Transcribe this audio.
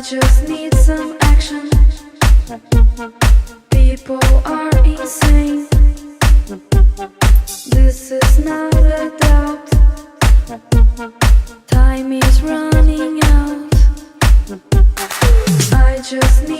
just need some action. People are insane. This is not a doubt. Time is running out. I just need